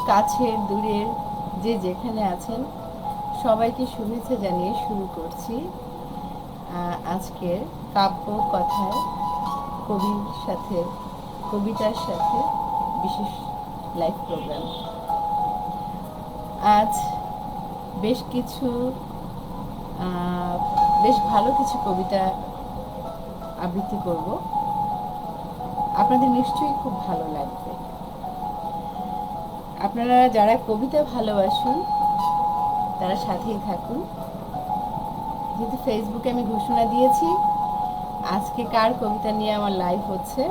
কাছের দূরের যে যেখানে আছেন সবাইকে শুভেচ্ছা জানিয়ে শুরু করছি আজকের কাব্য কথায় কবির সাথে কবিতার সাথে বিশেষ লাইভ প্রোগ্রাম। আজ বেশ কিছু বেশ ভালো কিছু কবিতা আবৃত্তি করব, আপনাদের নিশ্চয়ই খুব ভালো লাগবে। আপনারা যারা কবিতা ভালোবাসেন তারা সাথেই থাকুন। যেহেতু ফেসবুকে আমি ঘোষণা দিয়েছি আজকে কার কবিতা নিয়ে আমার লাইভ হচ্ছে,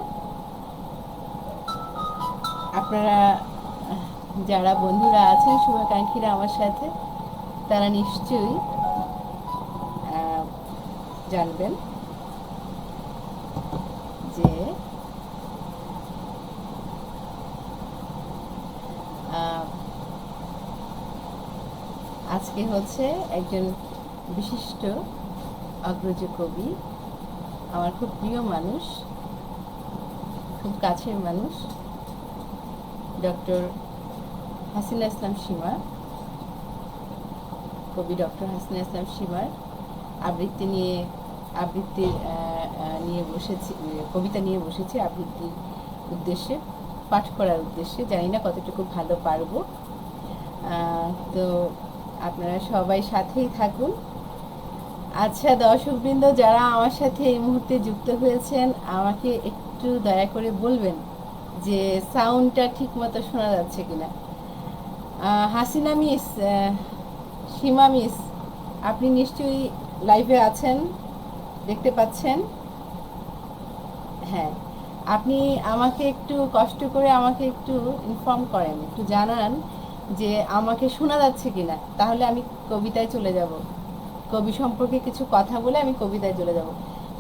আপনারা যারা বন্ধুরা আছেন শুভাকাঙ্ক্ষীরা আমার সাথে তারা নিশ্চয়ই জানবেন যে আজকে হচ্ছে একজন বিশিষ্ট অগ্রজ কবি, আমার খুব প্রিয় মানুষ, খুব কাছের মানুষ, ডক্টর হাসিনা ইসলাম সীমা। কবি ডক্টর হাসিনা ইসলাম সীমার আবৃত্তি নিয়ে বসেছি, কবিতা নিয়ে বসেছি আবৃত্তির উদ্দেশ্যে, পাঠ করার উদ্দেশ্যে। জানি না কতটুকু ভালো পারবো, তো আপনারা সবাই সাথেই থাকুন। আচ্ছা দর্শকবৃন্দ, যারা আমার সাথে এই মুহূর্তে যুক্ত হয়েছেন আমাকে একটু দয়া করে বলবেন যে সাউন্ডটা ঠিক মতো শোনা যাচ্ছে কিনা। হাসিনা মিস, সীমা মিস, আপনি নিশ্চয়ই লাইভে আছেন, দেখতে পাচ্ছেন? হ্যাঁ, আপনি আমাকে একটু কষ্ট করে আমাকে একটু ইনফর্ম করেন, একটু জানান যে আমাকে শোনা যাচ্ছে কিনা, তাহলে আমি কবিতায় চলে যাব। কবি সম্পর্কে কিছু কথা বলে আমি কবিতায় চলে যাব।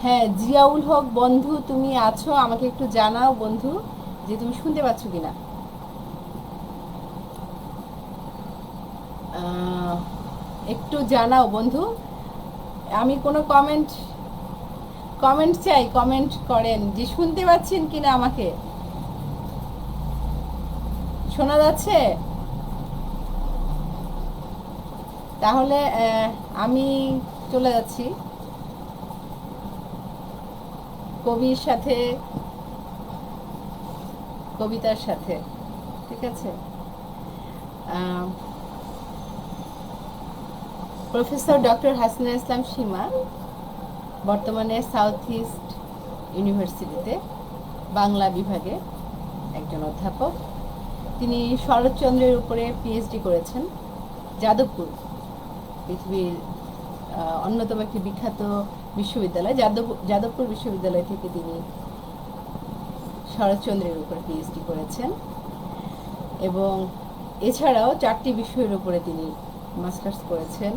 হ্যাঁ, জিয়াউল হক বন্ধু, তুমি আছো? আমাকে একটু জানাও বন্ধু যে তুমি শুনতে পাচ্ছ কিনা। একটু জানাও বন্ধু। আমি কোনো কমেন্ট চাই, কমেন্ট করেন যে শুনতে পাচ্ছেন কিনা, আমাকে শোনা যাচ্ছে? তাহলে আমি চলে যাচ্ছি কবির সাথে, কবিতার সাথে, ঠিক আছে? প্রফেসর ডক্টর হাসিনা ইসলাম সীমা বর্তমানে সাউথ ইস্ট ইউনিভার্সিটিতে বাংলা বিভাগে একজন অধ্যাপক। তিনি শরৎচন্দ্রের উপরে পিএইচডি করেছেন যাদবপুর, পৃথিবীর অন্যতম একটি বিখ্যাত বিশ্ববিদ্যালয় যাদবপুর বিশ্ববিদ্যালয় থেকে তিনি শরৎচন্দ্রের উপরে পিএইচডি করেছেন এবং এছাড়াও 4টি বিষয়ের উপরে তিনি মাস্টার্স করেছেন।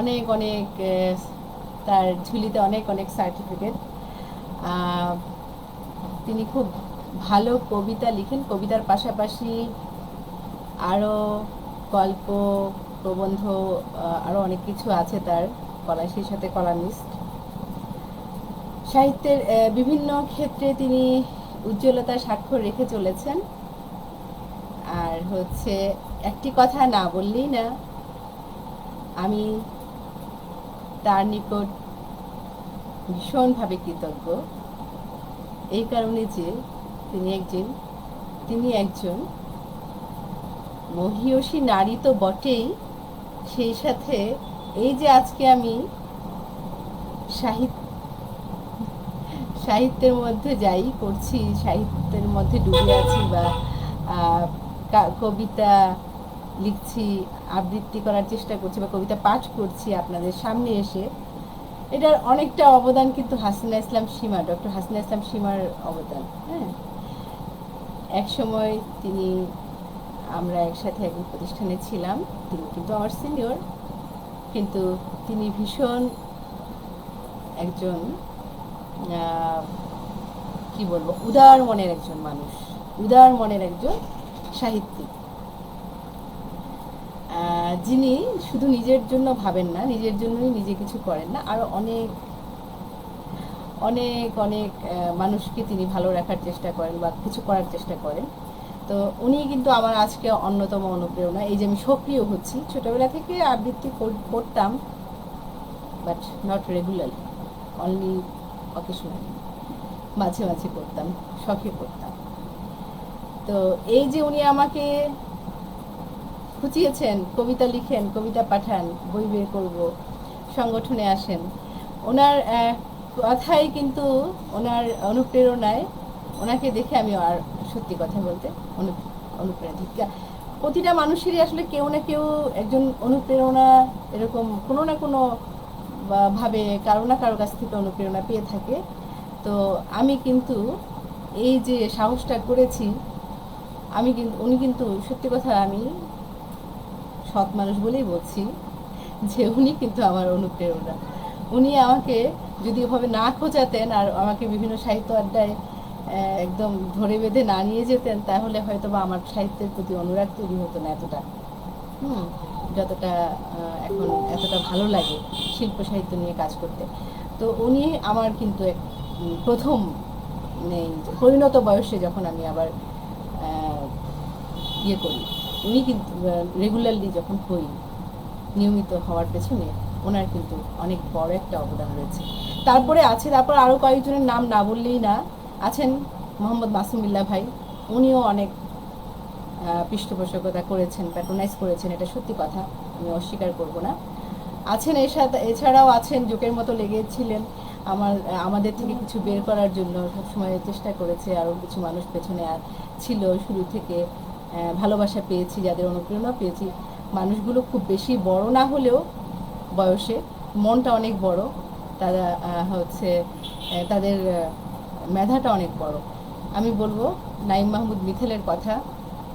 অনেক অনেক তার ঝুলিতে অনেক অনেক সার্টিফিকেট। তিনি খুব ভালো কবিতা লিখেন, কবিতার পাশাপাশি আরও গল্প, প্রবন্ধ, আরও অনেক কিছু আছে তার কলা, সেই সাথে কলামিস্ট। সাহিত্যের বিভিন্ন ক্ষেত্রে তিনি উজ্জ্বলতার স্বাক্ষর রেখে চলেছেন। আর হচ্ছে একটি কথা না বললেই না, আমি তার নিকট ভীষণভাবে কৃতজ্ঞ, এই কারণে যে তিনি একজন মহিয়সী নারী তো বটেই, সেই সাথে এই যে আজকে আমি সাহিত্যের মধ্যে যাই করছি, সাহিত্যের মধ্যে ডুবে আছি বা কবিতা লিখছি, আবৃত্তি করার চেষ্টা করছি বা কবিতা পাঠ করছি আপনাদের সামনে এসে, এটার অনেকটা অবদান কিন্তু হাসিনা ইসলাম সীমা, ডক্টর হাসিনা ইসলাম সীমার অবদান। হ্যাঁ, এক সময় আমরা একসাথে একই প্রতিষ্ঠানে ছিলাম, তিনি কিন্তু আমার সিনিয়র, কিন্তু তিনি ভীষণ একজন কি বলবো, উদার মনের একজন মানুষ, উদার মনের একজন সাহিত্যিক, যিনি শুধু নিজের জন্য ভাবেন না, নিজের জন্যই নিজে কিছু করেন না, আরও অনেক অনেক অনেক মানুষকে তিনি ভালো রাখার চেষ্টা করেন বা কিছু করার চেষ্টা করেন। তো তো উনি কিন্তু আমার আজকে অন্যতম অনুপ্রেরণা। এই যে আমি সক্রিয় হচ্ছি, ছোটোবেলা থেকে আবৃত্তি করতাম, but not regularly, only occasionally, মাঝে মাঝে করতাম, শখে করতাম। তো এই যে উনি আমাকে খুঁচিয়েছেন, কবিতা লিখেন, কবিতা পাঠান, বই বের করব, সংগঠনে আসেন, ওনার কথাই কিন্তু, ওনার অনুপ্রেরণায়, ওনাকে দেখে আমি আর সত্যি কথা বলতে অনুপ্রেরণা। প্রতিটা মানুষেরই আসলে কেউ না কেউ একজন অনুপ্রেরণা এরকম কোনো না কোনো ভাবে কারো না কারো কাছ থেকে অনুপ্রেরণা পেয়ে থাকে। তো আমি কিন্তু এই যে সাহসটা করেছি, আমি কিন্তু, উনি কিন্তু সত্যি কথা, আমি সৎ মানুষ বলেই বলছি যে উনি কিন্তু আমার অনুপ্রেরণা। উনি আমাকে যদি ওভাবে না খোঁজাতেন আর আমাকে বিভিন্ন সাহিত্য আড্ডায় একদম ধরে বেঁধে না নিয়ে যেতেন, তাহলে হয়তো বা আমার সাহিত্যের প্রতি অনুরাগ তৈরি হতো না এতটা, যতটা এখন এতটা ভালো লাগে শিল্প সাহিত্য নিয়ে কাজ করতে। তো উনি আমার কিন্তু প্রথম পরিণত বয়সে যখন আমি আবার ইয়ে করি, উনি কিন্তু রেগুলারলি যখন হই, নিয়মিত হওয়ার পেছনে ওনার কিন্তু অনেক বড় একটা অবদান রয়েছে। তারপরে আরও কয়েকজনের নাম না বললেই না। আছেন মোহাম্মদ মাসুমিল্লাহ ভাই, উনিও অনেক পৃষ্ঠপোষকতা করেছেন, প্যাট্রোনাইজ করেছেন, এটা সত্যি কথা, আমি অস্বীকার করব না। আছেন এছাড়াও আছেন জোকের মতো লেগেছিলেন আমাদের থেকে কিছু বের করার জন্য, সবসময় চেষ্টা করেছে। আরও কিছু মানুষ পেছনে ছিল শুরু থেকে, ভালোবাসা পেয়েছি, যাদের অনুপ্রেরণা পেয়েছি। মানুষগুলো খুব বেশি বড় না হলেও বয়সে মনটা অনেক বড়, তারা হচ্ছে তাদের মেধাটা অনেক বড়। আমি বলবো নাঈম মাহমুদ মিথেলের কথা,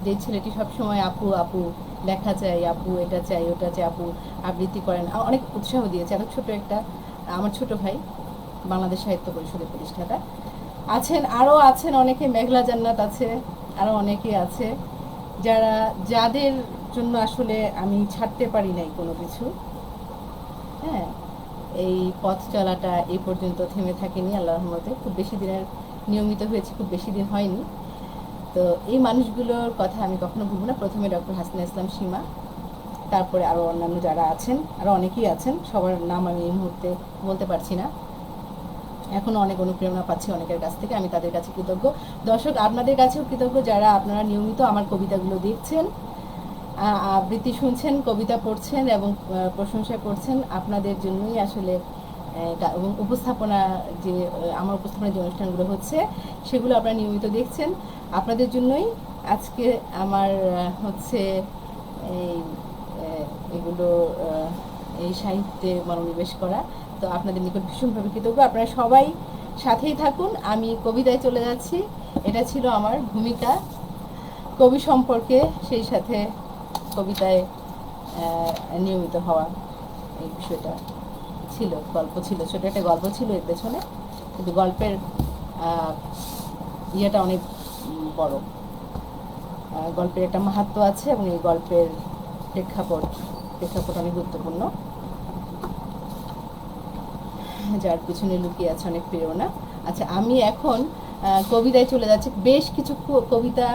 যে ছেলেটি সবসময় আপু আপু, লেখা চাই আপু, এটা চাই ওটা চাই, আপু আবৃত্তি করেন, অনেক উৎসাহ দিয়েছে। এত ছোট একটা, আমার ছোট ভাই, বাংলাদেশ সাহিত্য পরিষদের প্রতিষ্ঠাতা। আরও আছেন অনেকে, মেঘলা জান্নাত আছে, আরও অনেকে আছে যাদের জন্য আসলে আমি ছাড়তে পারি নাই কোনো কিছু। হ্যাঁ, এই পথ চলাটা এই পর্যন্ত থেমে থাকেনি আল্লাহর রহমতে। খুব বেশি দিনের নিয়মিত হয়েছে, খুব বেশি দিন হয়নি। তো এই মানুষগুলোর কথা আমি কখনো ভুলব না। প্রথমে ডক্টর হাসিনা ইসলাম সীমা, তারপরে আরও অন্যান্য যারা আছেন, আরও অনেকেই আছেন, সবার নাম আমি এই মুহূর্তে বলতে পারছি না। এখনও অনেক অনুপ্রেরণা পাচ্ছি অনেকের কাছ থেকে, আমি তাদের কাছে কৃতজ্ঞ। দর্শক, আপনাদের কাছেও কৃতজ্ঞ যারা আপনারা নিয়মিত আমার কবিতাগুলো দেখছেন, আবৃত্তি শুনছেন, কবিতা পড়ছেন এবং প্রশংসা করছেন। আপনাদের জন্যই আসলে, এবং উপস্থাপনা যে আমার উপস্থাপনার যে অনুষ্ঠানগুলো হচ্ছে সেগুলো আপনারা নিয়মিত দেখছেন। আপনাদের জন্যই আজকে আমার হচ্ছে এগুলো, এই সাহিত্যে মনোনিবেশ করা। তো আপনাদের নিকট ভীষণভাবে কৃতজ্ঞ। আপনারা সবাই সাথেই থাকুন, আমি কবিতায় চলে যাচ্ছি। এটা ছিল আমার ভূমিকা কবি সম্পর্কে, সেই সাথে কবিতায় নিয়মিত হওয়া, এই বিষয়টা ছিল, গল্প ছিল, ছোটো একটা গল্প ছিল এর পেছনে, কিন্তু গল্পের ইয়েটা অনেক বড়, গল্পের একটা মাহাত্ম্য আছে এবং এই গল্পের প্রেক্ষাপট অনেক গুরুত্বপূর্ণ, যার পিছনে লুকিয়ে আছে অনেক প্রেরণা। আচ্ছা, আমি এখন কবিতায় চলে যাচ্ছি। বেশ কিছু কবিতা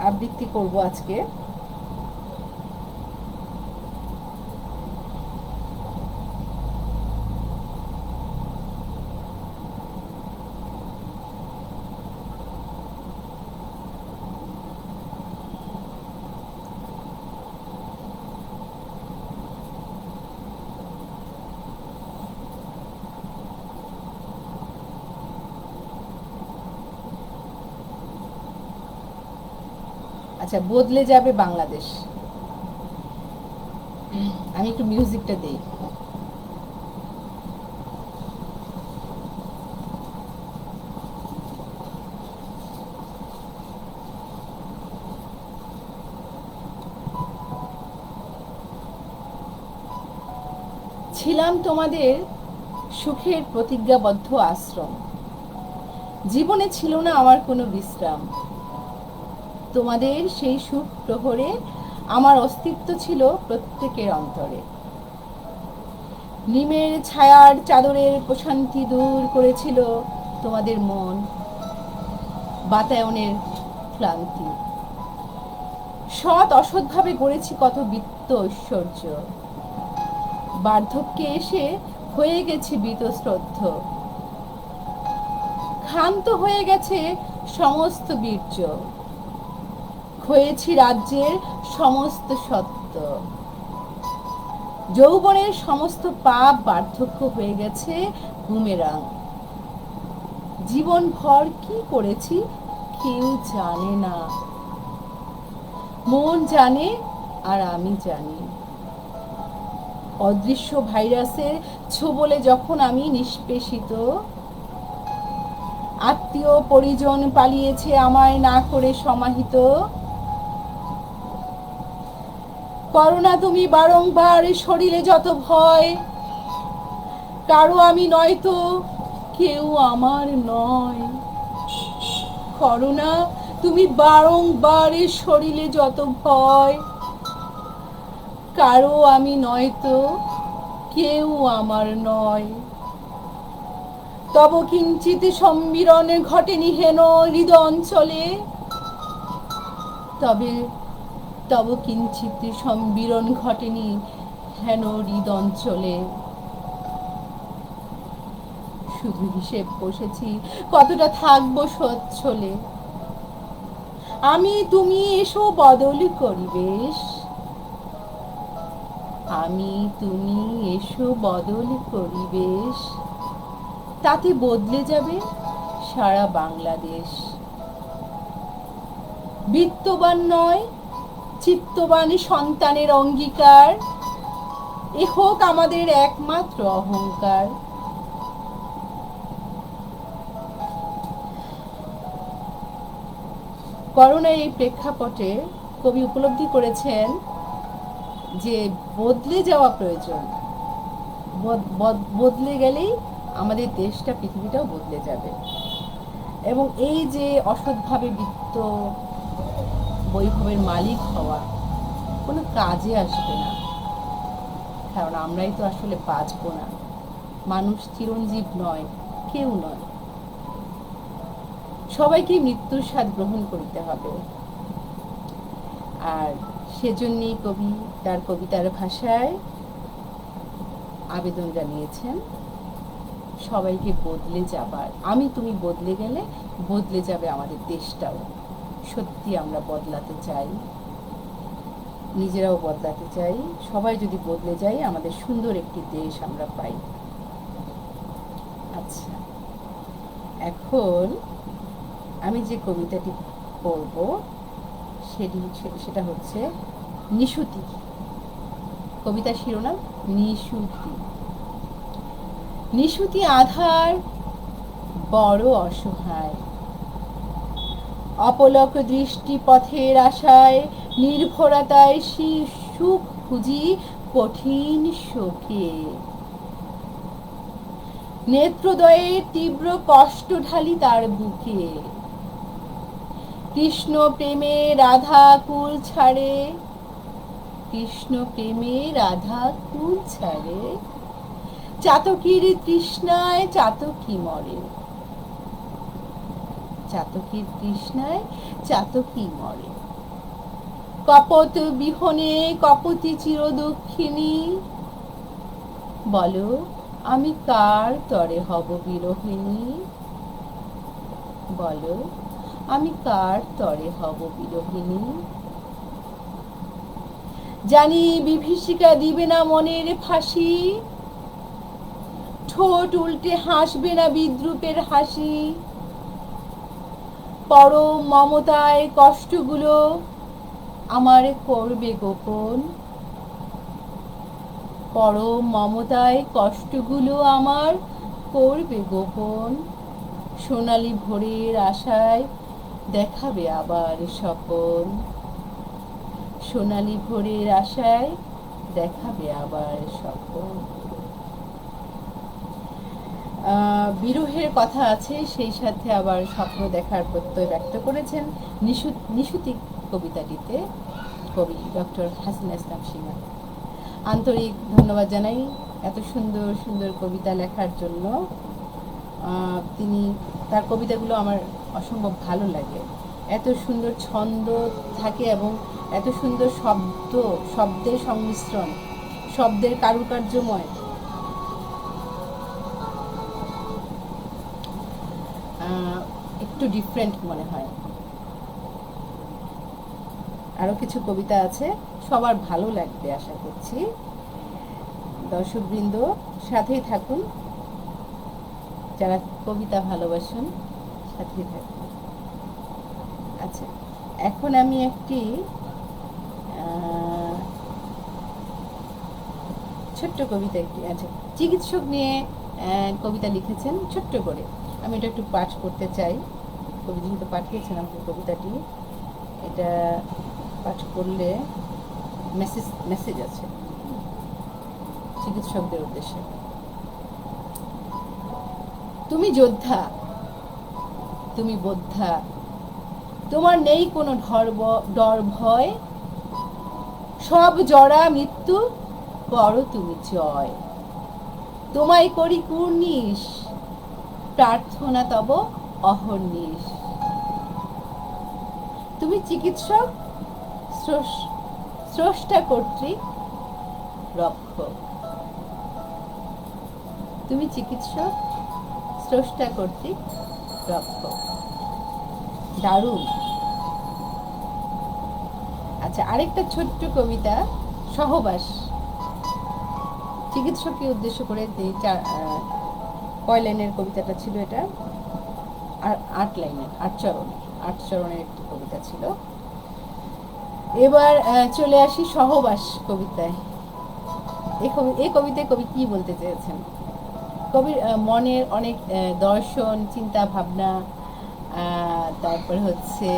আবৃত্তি করব আজকে। আচ্ছা, বদলে যাবে বাংলাদেশ। আমি একটু মিউজিকটা দেই। ছিলাম তোমাদের সুখের প্রতিজ্ঞাবদ্ধ আশ্রম, জীবনে ছিল না আমার কোনো বিশ্রাম। তোমাদের সেই সুখ প্রহরে আমার অস্তিত্ব ছিল প্রত্যেকের অন্তরে। নিমের ছায়ার চাদরের প্রশান্তি দূর করেছিল তোমাদের মন, বাতায়নের ক্লান্তি। সৎ অসৎভাবে গড়েছি কত বৃত্ত ঐশ্বর্য, বার্ধক্যে এসে হয়ে গেছি বীতশ্রদ্ধ, ক্ষান্ত হয়ে গেছে সমস্ত বীর্য, হয়েছি রাজ্যের সমস্ত সত্য, যৌবনের সমস্ত পাপ বার্ধক্য হয়ে গেছে বুমেরাং। জীবন ভর কি করেছি কেউ জানে না, মন জানে আর আমি জানি। অদৃশ্য ভাইরাসের ছোবলে যখন আমি নিষ্পেষিত, আত্মীয় পরিজন পালিয়েছে আমায় না করে সমাহিত, করোনা তুমি বারংবার শরীরে যত ভয়, কারো আমি নয়তো কেউ আমার নয়। করোনা তুমি বারংবার শরীরে যত ভয়, কারো আমি নয়তো কেউ আমার নয়। তব কিঞ্চিত সম্মিলন ঘটেনি হেন হৃদয় অঞ্চলে, তব কিঞ্চিত সম্মিলন ঘটেনি হেন হৃদয় অঞ্চলে। শুধু হিসেব বসেছি কতটা থাকবো সচ্ছলে, আমি তুমি এসো বদল করিবেশ, আমি তুমি এসো বদল করিবেশ, তাতে বদলে যাবে সারা বাংলাদেশ। বিত্তবান নয় চিত্তবান সন্তানের অঙ্গীকার, এ হোক আমাদের একমাত্র অহংকার। করোনার এই প্রেক্ষাপটে কবি উপলব্ধি করেছেন যে বদলে যাওয়া প্রয়োজন, বদলে গেলেই আমাদের দেশটা পৃথিবীটাও বদলে যাবে। এবং এই যে অসৎভাবে বিত্ত বৈভবের মালিক হওয়া কোনো কাজে আসবে না, কারণ আমরাই তো আসলে বাঁচবো না। মানুষ চিরঞ্জীব নয়, কেউ নয়, সবাইকে মৃত্যুর স্বাদ গ্রহণ করতে হবে। আর সেজন্যই কবি তার কবিতার ভাষায় আবেদন জানিয়েছেন সবাইকে বদলে যাবার। আমি তুমি বদলে গেলে বদলে যাবে আমাদের দেশটাও। সত্যি আমরা বদলাতে চাই, নিজেরাও বদলাতে চাই। সবাই যদি বদলে যাই আমাদের সুন্দর একটি দেশ আমরা পাই। আচ্ছা, এখন আমি যে কবিতাটি পড়ব সেটা হচ্ছে নিশুতি। কবিতার শিরোনাম নিশুতি। নিশুতি আধার বড় অসহায়, অপলক দৃষ্টি পথের আশায়, নির্ভরতায় সুখ খুঁজি কঠিন শোকে, নেত্রদয়ে তীব্র কষ্ট ঢালি তার বুকে। কৃষ্ণ প্রেমে রাধা কুল ছাড়ে, কৃষ্ণ প্রেমে রাধা কুল ছাড়ে, চাতকীর তৃষ্ণায় চাতকী মরে, চাতকীর তৃষ্ণায় চাতকী মরে। কপট বিহনে কপতি চিরদক্ষিণী, বলো আমি কার তরে হব বিরহিণী, বলো আমি কার তরে হব বিরহিণী। জানি বিভীষিকা দিবে না মনের ফাঁসি, ঠোঁট উল্টে হাসবে না বিদ্রুপের হাসি। পরম মমতায় কষ্টগুলো আমার করবে গোপন, পরম মমতায় কষ্টগুলো আমার করবে গোপন। সোনালি ভোরের আশায় দেখাবে আবার স্বপন, সোনালি ভোরের আশায় দেখাবে আবার স্বপন। বিরহের কথা আছে, সেই সাথে আবার স্বপ্ন দেখার প্রত্যয় ব্যক্ত করেছেন নিশুতি কবিতাটিতে কবি ডক্টর হাসিনা ইসলাম সীমা। আন্তরিক ধন্যবাদ জানাই এত সুন্দর সুন্দর কবিতা লেখার জন্য। তার কবিতাগুলো আমার অসম্ভব ভালো লাগে, এত সুন্দর ছন্দ থাকে এবং এত সুন্দর শব্দ, শব্দের সংমিশ্রণ, শব্দের কারুকার্যময়, একটু ডিফারেন্ট মনে হয়। আরও কিছু কবিতা আছে, সবার ভালো লাগবে আশা করছি। দর্শকবৃন্দ সাথেই থাকুন, যারা কবিতা ভালোবাসেন সাথেই থাকুন। আচ্ছা, এখন আমি একটি ছোট্ট কবিতা আচ্ছা, চিকিৎসক নিয়ে কবিতা লিখেছেন ছোট্ট করে। আমি এটা একটু পাঠ করতে চাই। কবি যেহেতু পাঠিয়েছেন আমাকে কবিতাটি, এটা পাঠ করলে মেসেজ আছে চিকিৎসকদের উদ্দেশ্যে। তুমি যোদ্ধা, তুমি বোদ্ধা, তোমার নেই কোনো ডর ভয়, সব জড়া মৃত্যু করো তুমি জয়। তোমায় করি কুর্নিশ, প্রার্থনা তব অহর্নিশ। তুমি চিকিৎসক, স্রষ্টা কর্তৃক রক্ষক। তুমি চিকিৎসক, স্রষ্টা কর্তৃক রক্ষক। দারুণ। আচ্ছা, আরেকটা ছোট্ট কবিতা, সহবাস। চিকিৎসককে উদ্দেশ্য করে কয় লাইনের কবিতাটা ছিল এটা, আর 8 লাইনের, 8 চরণের একটি কবিতা ছিল। এবার চলে আসি সহবাস কবিতায়। এই কবিতায় কবি কি বলতে চেয়েছেন? কবির মনের অনেক দর্শন, চিন্তা ভাবনা, তারপরে হচ্ছে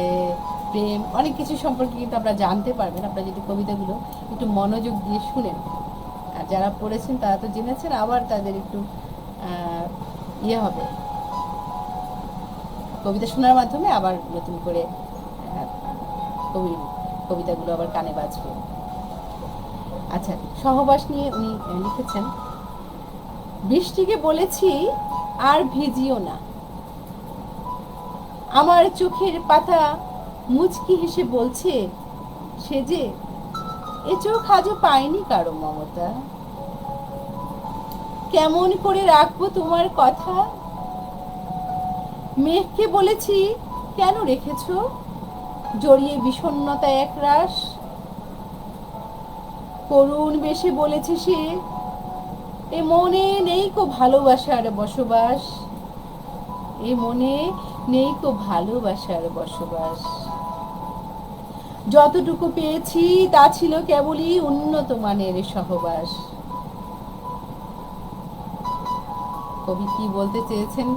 প্রেম, অনেক কিছু সম্পর্কে কিন্তু আপনারা জানতে পারবেন আপনারা যদি কবিতাগুলো একটু মনোযোগ দিয়ে শুনেন। আর যারা পড়েছেন তারা তো জেনেছেন, আবার তাদের একটু ইয়ে হবে, কবিতা শোনার মাধ্যমে আবার নতুন করে কবির কবিতাগুলো আবার কানে বাজবে। আচ্ছা, সহবাস নিয়ে উনি লিখেছেন, বৃষ্টিকে বলেছি আর ভিজিও না, আমার চোখের পাতা মুচকি হেসে বলছে সে যে এ চোখ আজও পায়নি কারো মমতা। কেমন করে রাখবো তোমার কথা, মেঘকে বলেছি কেন রেখেছো জড়িয়ে বিষণ্ণতা একরাশ। করুণ বেশে বলেছে সে, এ মনে নেই কো ভালোবাসার বসবাস, এ মনে নেই কো ভালোবাসার বসবাস। যতটুকু পেয়েছি তা ছিল কেবলই উন্নত মানের সহবাস। কবি কি বলতে চেয়েছেন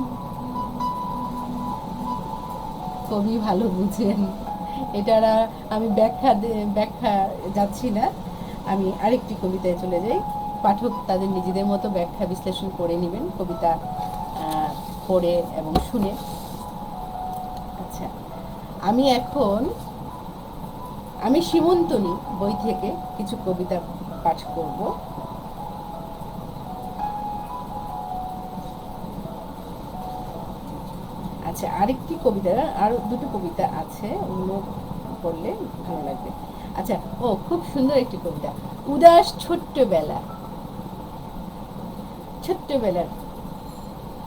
কবি ভালো বুঝেন। এটারা আমি ব্যাখ্যা যাচ্ছি না, আমি আরেকটি কবিতায় চলে যাই। পাঠক তাদের নিজেদের মতো ব্যাখ্যা বিশ্লেষণ করে নেবেন কবিতা পড়ে এবং শুনে। আচ্ছা, আমি সীমন্তনী বই থেকে কিছু কবিতা পাঠ করব। আচ্ছা, আরেকটি কবিতা, আরো দুটো কবিতা আছে, ওগুলো পড়লে ভালো লাগবে। আচ্ছা, খুব সুন্দর একটি কবিতা, উদাস ছোট্টবেলার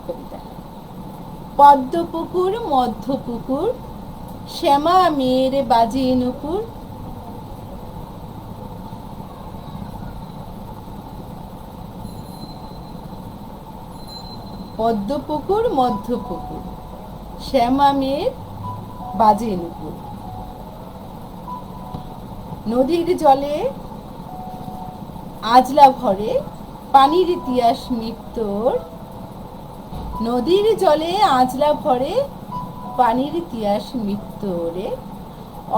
কবিতা। পদ্ম পুকুর মধ্য পুকুর, শ্যামা মেয়ের বাজে নুপুর। পদ্ম পুকুর মধ্য পুকুর, শ্যামা মেয়ের বাজে নুপুর। নদীর জলে আজলা ভরে পানির ইতিহাস মৃত্যুর। নদীর জলে আজলা ভরে পানির ইতিহাস মৃত্যুরে।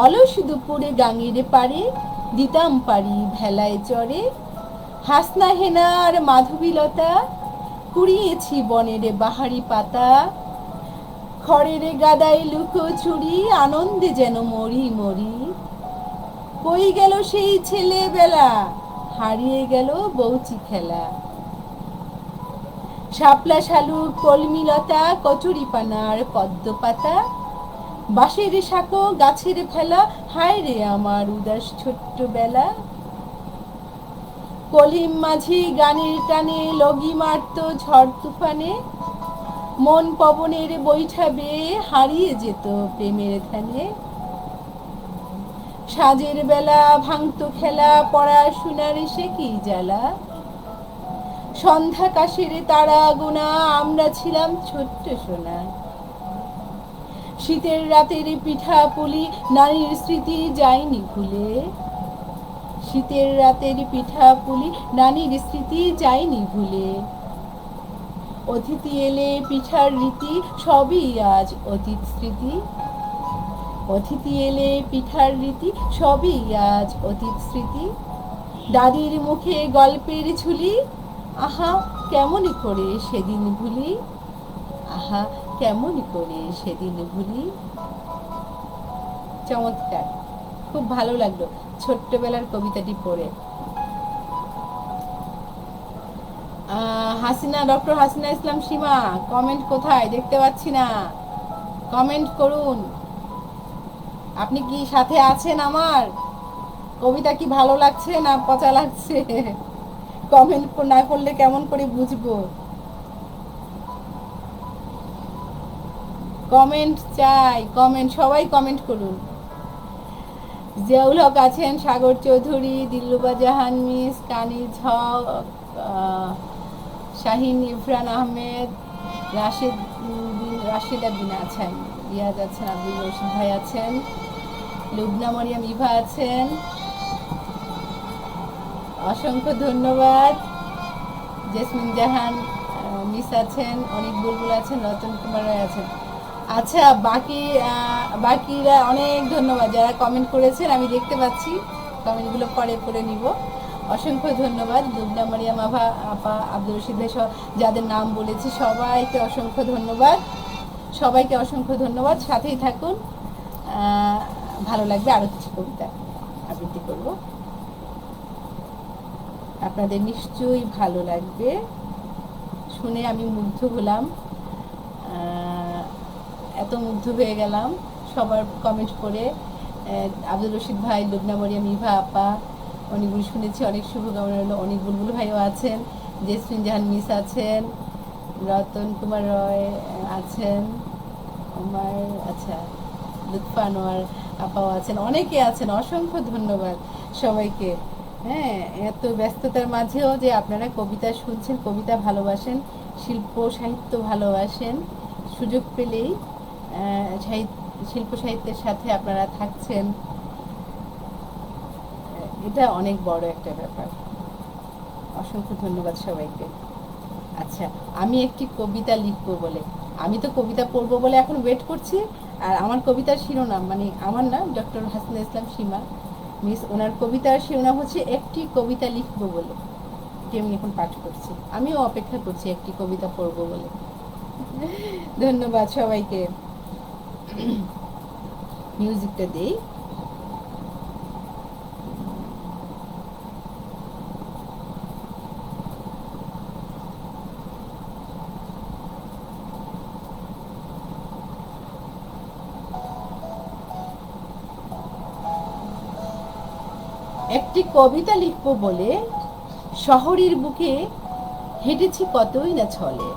অলস দুপুরে গাঙের পাড়ে দিতাম পারি ভেলায় চড়ে। হাসনা হেনা আর মাধবীলতা কুড়িয়েছি বনের বাহারি পাতা। খড়ের গাদায় লুকো চুরি আনন্দে যেন মরি মরি। কই গেল সেই ছেলেবেলা, হারিয়ে গেল বউচি খেলা। শাপলা শালুক কলমিলতা কচুরি পানার পদ্ম পাতা বাঁশের সাঁকো গাছের ফেলা, হায় রে আমার উদাস ছোট্ট বেলা। কলিম মাঝি গানের টানে লগি মারত ঝড় তুফানে, মন পবনের বৈঠা বেয়ে হারিয়ে যেত প্রেমের ধ্যানে। সাজের বেলা ভাঙতো খেলা, পড়াশোনার সে কি জ্বালা। সন্ধ্যা কাশের তারা গোনা, আমরা ছিলাম ছোট্ট সোনা। শীতের রাতের পিঠা পুলি, নারীর স্মৃতি যায়নি ভুলে। শীতের রাতের পিঠা পুলি, নানির স্মৃতি যায়নি ভুলে। অতিথি এলে পিঠার রীতি, সবই আজ অতীত স্মৃতি। অতিথি এলে পিঠার রীতি, সবই আজ অতীত স্মৃতি। দাদির মুখে গল্পের ঝুলি, আহা কেমন করে সেদিন ভুলি। আহা কেমন করে সেদিন ভুলি। চমৎকার, খুব ভালো লাগলো ছোট্টবেলার কবিতাটি পড়ে। হাসিনা, ডক্টর হাসিনা ইসলাম সীমা, কমেন্ট কোথায়? দেখতে পাচ্ছি না, কমেন্ট করুন। আপনি কি সাথে আছেন আমার? কবিতা কি ভালো লাগছে না পচা লাগছে? কমেন্ট না করলে কেমন করে বুঝবো? কমেন্ট চাই, কমেন্ট, সবাই কমেন্ট করুন। জিয়াউল হক আছেন, সাগর চৌধুরী, দিলরুবা জাহান মিস, কানিজ হক, শাহিন ইরফান আহমেদ, রাশিদা বিন আছেন, রিয়াজ আছেন, আব্দুল রশিদ ভাই আছেন, লুবনা মরিয়াম ইভা আছেন, অসংখ্য ধন্যবাদ। জেসমিন জাহান মিস আছেন, অনেক বুলবুল আছেন, রতন কুমার রায় আছেন। আচ্ছা, বাকিরা অনেক ধন্যবাদ যারা কমেন্ট করেছেন, আমি দেখতে পাচ্ছি, কমেন্টগুলো পরে পড়ে নিব। অসংখ্য ধন্যবাদ। দুবনা মারিয়াম আপা, আব্দুল রশিদ ভাই, যাদের নাম বলেছি সবাইকে অসংখ্য ধন্যবাদ। সবাইকে অসংখ্য ধন্যবাদ, সাথেই থাকুন, ভালো লাগবে। আরও কিছু কবিতা আবৃত্তি করব, আপনাদের নিশ্চয়ই ভালো লাগবে। শুনে আমি মুগ্ধ হলাম, এত মুগ্ধ হয়ে গেলাম সবার কমেন্ট করে। আব্দুল রশিদ ভাই, লুবনা মরিয়াম ইভা আপা, অনেকগুলো শুনেছি, অনেক শুভকামনা রইল। অনেক বুলবুল ভাইও আছেন, জেসমিন জাহান মিস আছেন, রতন কুমার রয় আছেন, আমার আচ্ছা লুৎফা আনোয়ার আপাও আছেন, অনেকে আছেন। অসংখ্য ধন্যবাদ সবাইকে। হ্যাঁ, এত ব্যস্ততার মাঝেও যে আপনারা কবিতা শুনছেন, কবিতা ভালোবাসেন, শিল্প সাহিত্য ভালোবাসেন, সুযোগ পেলেই শিল্প সাহিত্যের সাথে আপনারা থাকছেন, এটা অনেক বড় একটা ব্যাপার। অসংখ্য ধন্যবাদ সবাইকে। আচ্ছা, আমি একটি কবিতা লিখবো বলে, আমি তো কবিতা পড়বো বলে এখন ওয়েট করছি। আর আমার কবিতার শিরোনাম, মানে আমার না, ডক্টর হাসিনা ইসলাম সীমা মিস, ওনার কবিতার শিরোনাম হচ্ছে একটি কবিতা লিখবো বলে। আমি এখন পাঠ করছি, আমিও অপেক্ষা করছি একটি কবিতা পড়বো বলে। ধন্যবাদ সবাইকে। মিউজিকটা দেই। একটি কবিতা লিখবো বলে শহরের বুকে হেঁটেছি কতই না ছলে।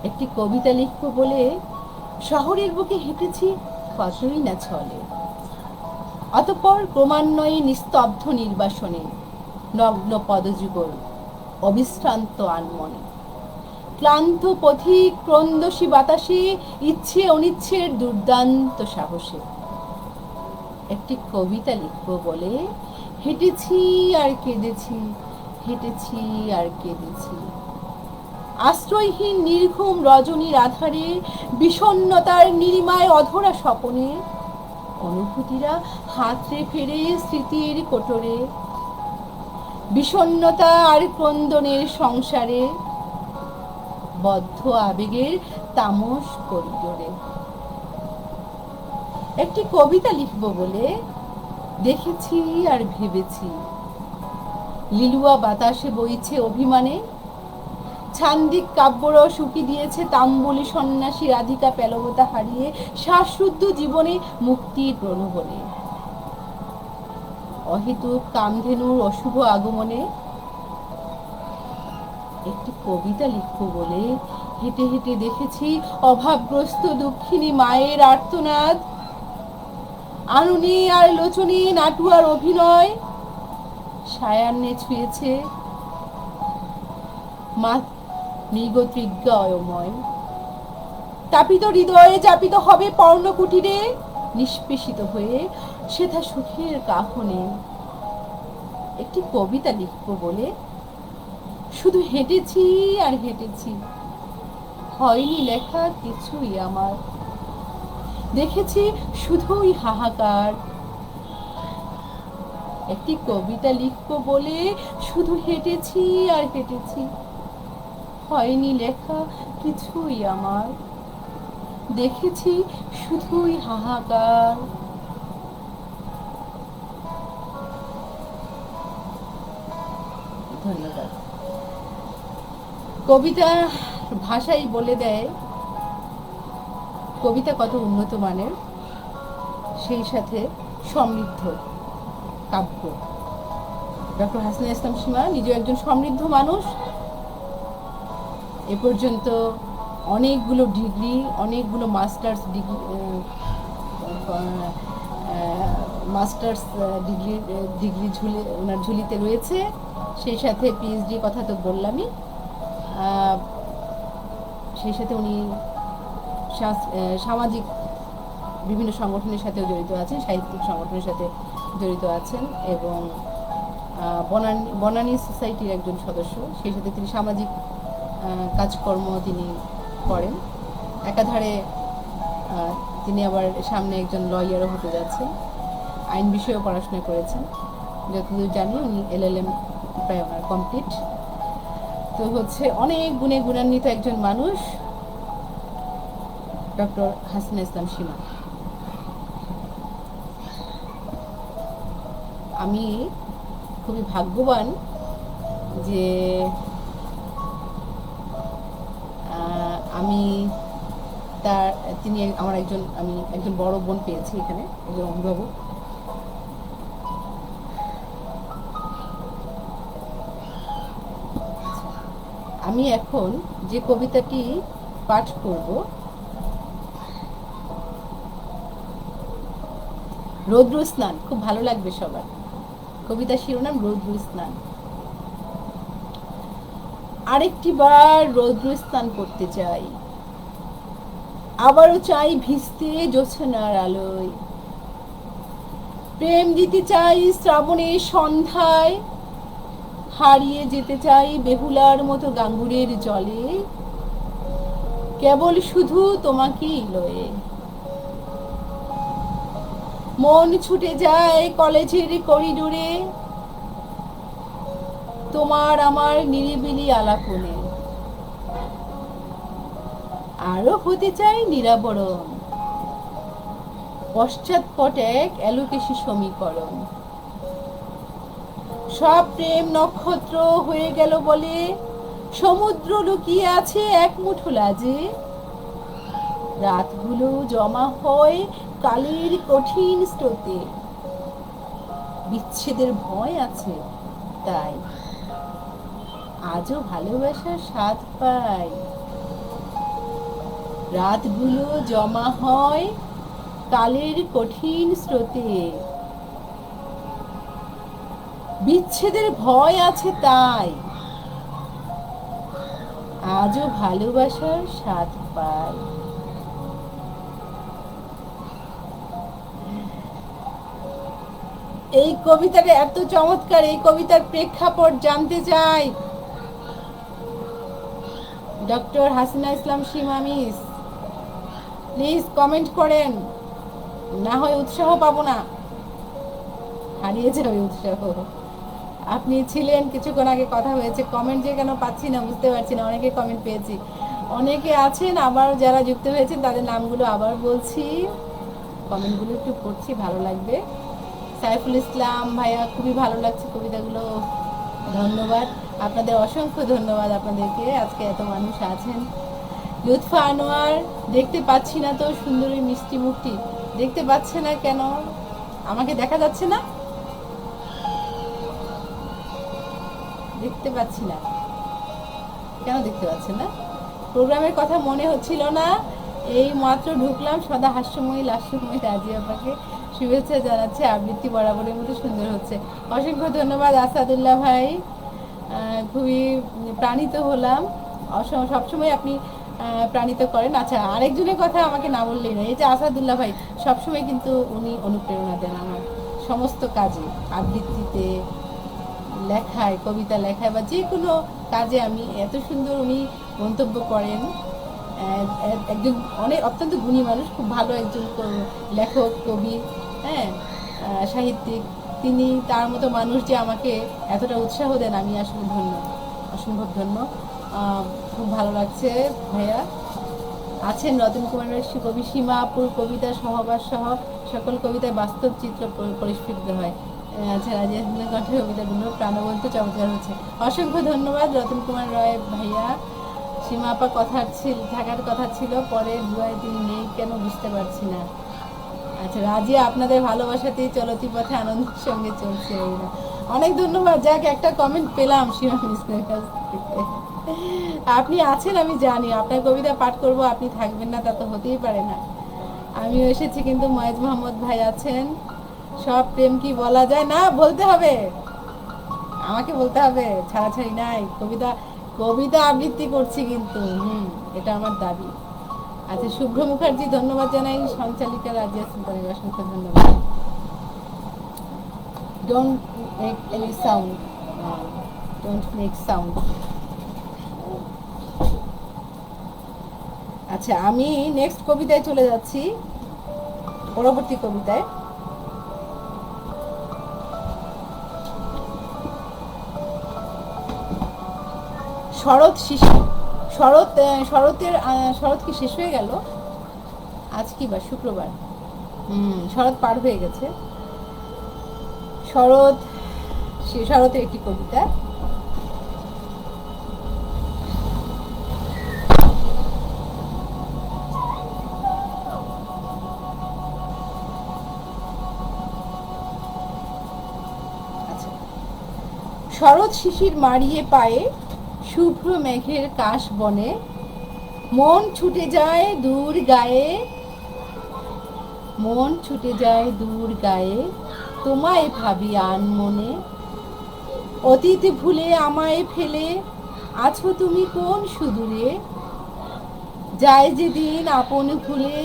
একটি কবিতা লিখবো বলে শহরের বুকে হেঁটেছি কতই না ছলে। অতঃপর ক্রমান্বয়ে নিস্তব্ধ নির্বাসনে নগ্ন পদযুগল অবিশ্রান্ত আনমনে, ক্লান্ত পথিক ক্রন্দসী বাতাসে, ইচ্ছে অনিচ্ছের দুর্দান্ত সাহসে। একটি কবিতা লিখবো বলে হেঁটেছি আর কেঁদেছি, হেঁটেছি আর কেঁদেছি। আশ্রয়হীন নির্ঘুম রজনীর আধারে, বিষণ্ণতার নিরিমায় অধরা স্বপনে, অনুভূতিরা হাতড়ে ফেরে স্মৃতির কোটরে। বিষণ্ণতা আর ক্রন্দনের সংসারে, বদ্ধ আবেগের তামস করিডোরে। একটি কবিতা লিখবো বলে দেখেছি আর ভেবেছি, লিলুয়া বাতাসে বইছে অভিমানে, ছান্দিক কাব্যরস উকি দিয়েছে তাম্বুলি সন্ন্যাসী রাধিকা পেলবতা হারিয়ে শ্বাসরুদ্ধ জীবনে মুক্তির প্রলোভনে। অহেতুক কামধেনুর অশুভ আগমনে একটি কবিতা লিখব বলে হেঁটে হেঁটে দেখেছি অভাবগ্রস্ত দুঃখিনী মায়ের আর্তনাদ, আনুনি আর লোচনী নাটুয়ার অভিনয় সায়ান্নে ছুঁয়েছে মা মৃগতৃজ্ঞা অয়ময়। তাপিত হৃদয়ে যাপিত হবে পর্ণকুটিরে, নিষ্পেষিত হয়ে সেথা সুখের কাহনে। একটি কবিতা লিখব বলে শুধু হেঁটেছি আর হেঁটেছি, হয়নি লেখা কিছুই আমার। দেখেছি শুধুই হাহাকার। একটি কবিতা লিখব বলে শুধু হেঁটেছি আর হেঁটেছি, হয়নি লেখা কিছুই আমার। দেখেছি শুধুই হাহাকার। ধন্যবাদ। কবিতা ভাষাই বলে দেয় কবিতা কত উন্নত মানের, সেই সাথে সমৃদ্ধ কাব্য। ডক্টর হাসিনা ইসলাম সীমা নিজে একজন সমৃদ্ধ মানুষ। এ পর্যন্ত অনেকগুলো ডিগ্রি, অনেকগুলো মাস্টার্স ডিগ্রি, ডিগ্রি ঝুলে ওনার ঝুলিতে রয়েছে। সেই সাথে পিএইচডি কথা তো বললামই। সেই সাথে উনি সামাজিক বিভিন্ন সংগঠনের সাথেও জড়িত আছেন, সাহিত্যিক সংগঠনের সাথে জড়িত আছেন এবং বনানী সোসাইটির একজন সদস্য। সেই সাথে তিনি সামাজিক কাজকর্ম তিনি করেন। একাধারে তিনি আবার সামনে একজন লয়ারও হতে যাচ্ছেন, আইন বিষয়েও পড়াশোনা করেছেন। যতদূর জানি উনি LLM প্রায় ওনার কমপ্লিট। তো হচ্ছে অনেক গুণে গুণান্বিত একজন মানুষ ডক্টর হাসিনা ইসলাম সীমা। আমি খুবই ভাগ্যবান যে আমি তিনি আমার আমি একজন বড় বোন পেয়েছি এখানে, একজন অভিভাবক। আমি এখন যে কবিতাটি পাঠ করব, রৌদ্র স্নান, খুব ভালো লাগবে সবার। কবিতা শিরোনাম রৌদ্র স্নান। আরেকটি বার রৌদ্র স্নান করতে চাই, আবারও চাই ভিজতে জ্যোৎস্নার আলোয়। প্রেম দিতে চাই শ্রাবণের সন্ধ্যায়, হারিয়ে যেতে চাই বেহুলার মতো গাঙ্গুরের জলে, কেবল শুধু তোমাকেই লয়ে। মন ছুটে যায় কলেজের করিডোরে, তোমার আমার নিরিবিলি আলাপনে। আরো হতে চাই নিরাবরণ, পশ্চাৎপট এক অ্যালোকেশী সমীকরণ। সব প্রেম নক্ষত্র হয়ে গেল বলে সমুদ্র লুকিয়ে আছে এক মুঠো লাজে। রাতগুলো জমা হয় কালের কঠিন স্রোতে, বিচ্ছেদের ভয় আছে তাই আজও ভালোবাসার স্বাদ পাই। রাতগুলো জমা হয় কালের কঠিন স্রোতে, বিচ্ছেদের ভয় আছে তাই আজও ভালোবাসার স্বাদ পাই। এই কবিতাটা এত চমৎকার, এই কবিতার প্রেক্ষাপট জানতে চাই। Doctor Hasina Islam Seema miss, please comment করেন, না হয় উৎসাহ পাবো না, হারিয়ে যাবে উৎসাহ। আপনি ছিলেন, কিছুক্ষণ আগে কথা হয়েছে, কমেন্ট যে কেন পাচ্ছি না বুঝতে পারছি না। অনেকে কমেন্ট পেয়েছি, অনেকে আছেন আবার যারা যুক্ত হয়েছেন তাদের নামগুলো আবার বলছি, কমেন্টগুলো একটু পড়ছি, ভালো লাগবে। সাইফুল ইসলাম ভাইয়া, খুবই ভালো লাগছে কবিতাগুলো, ধন্যবাদ। আপনাদের অসংখ্য ধন্যবাদ আপনাদেরকে, আজকে এত মানুষ আছেন। লুৎফা আনোয়ার, দেখতে পাচ্ছি না তো সুন্দরী মিষ্টি মুখটি। দেখতে পাচ্ছে না কেন? আমাকে দেখা যাচ্ছে না? দেখতে পাচ্ছি না কেন? দেখতে পাচ্ছেন না? প্রোগ্রামের কথা মনে হচ্ছিল না, এই মাত্র ঢুকলাম। সদা হাস্যময়ী লাস্যময়ী রাজি আপাকে শুভেচ্ছা জানাচ্ছে। আবৃত্তি বরাবরের মতো সুন্দর হচ্ছে। অসংখ্য ধন্যবাদ আসাদুল্লাহ ভাই, খুবই প্রাণিত হলাম। সবসময় আপনি প্রাণিত করেন। আচ্ছা, আরেকজনের কথা আমাকে না বললেই না, এই যে আসাদুল্লাহ ভাই, সবসময় কিন্তু উনি অনুপ্রেরণা দেন আমার সমস্ত কাজে, আবৃত্তিতে, লেখায়, কবিতা লেখায় বা যে কোনো কাজে। আমি এত সুন্দর উনি মন্তব্য করেন। একজন অনেক অত্যন্ত গুণী মানুষ, খুব ভালো একজন লেখক, কবি, হ্যাঁ, সাহিত্যিক। তিনি, তার মতো মানুষ যে আমাকে এতটা উৎসাহ দেন, আমি আসলে ধন্য, অসম্ভব ধন্য। খুব ভালো লাগছে ভাইয়া। আছেন রতন কুমার কবি, সীমাপুর কবিতা সহবাস সহ সকল কবিতায় বাস্তব চিত্র পরিস্ফুটিত হয়। আচ্ছা, রাজিয়া কণ্ঠে কবিতাগুলো প্রাণবন্ত চমৎকার হচ্ছে। অসংখ্য ধন্যবাদ রতন কুমার রায় ভাইয়া। সীমা আপা থাকার কথা ছিল, পরে দুয়ায় তিনি নেই কেন বুঝতে পারছি না। আচ্ছা, রাজিয়া আপনাদের ভালোবাসাতেই চলতি পথে আনন্দের সঙ্গে চলছে। অনেক ধন্যবাদ। যাক, একটা কমেন্ট পেলাম সীমা মিসের কাছ থেকে। আপনি আছেন আমি জানি, আপনার কবিতা পাঠ করব, আপনি থাকবেন না তা তো হতেই পারে না। আমিও এসেছি, কিন্তু ময়েজ মোহাম্মদ ভাই আছেন। সব প্রেম কি বলা যায়? না, বলতে হবে, আমাকে বলতে হবে, ছাড়াছাড়ি নাই। কবিতা কবিতা আবৃত্তি করছি কিন্তু, এটা আমার দাবি। আচ্ছা, শুভ্র মুখার্জি, ধন্যবাদ জানাই। সঞ্চালিকা রাজিয়া সুলতানের অসংখ্য ধন্যবাদ। Don't make any sound, don't make sound. আচ্ছা, আমি নেক্সট কবিতায় চলে যাচ্ছি, পরবর্তী কবিতায়। শরৎ শিশু, শরৎ কি শেষ হয়ে গেল? আজ কি বার? শুক্রবার। শরৎ পার হয়ে গেছে। শরতের একটি কবিতা। আচ্ছা, শরৎ শিশির মারিয়ে পায়ে শুভ্র মেঘের কাশ বনে, মন ছুটে যায় দূর গায়ে, মন ছুটে যায় দূর গায়ে, তোমায় ভাবি আনমনে। অতীত ভুলে আমায় ফেলে আছো তুমি কোন সুদূরে, যায় যেদিন আপন ভুলে,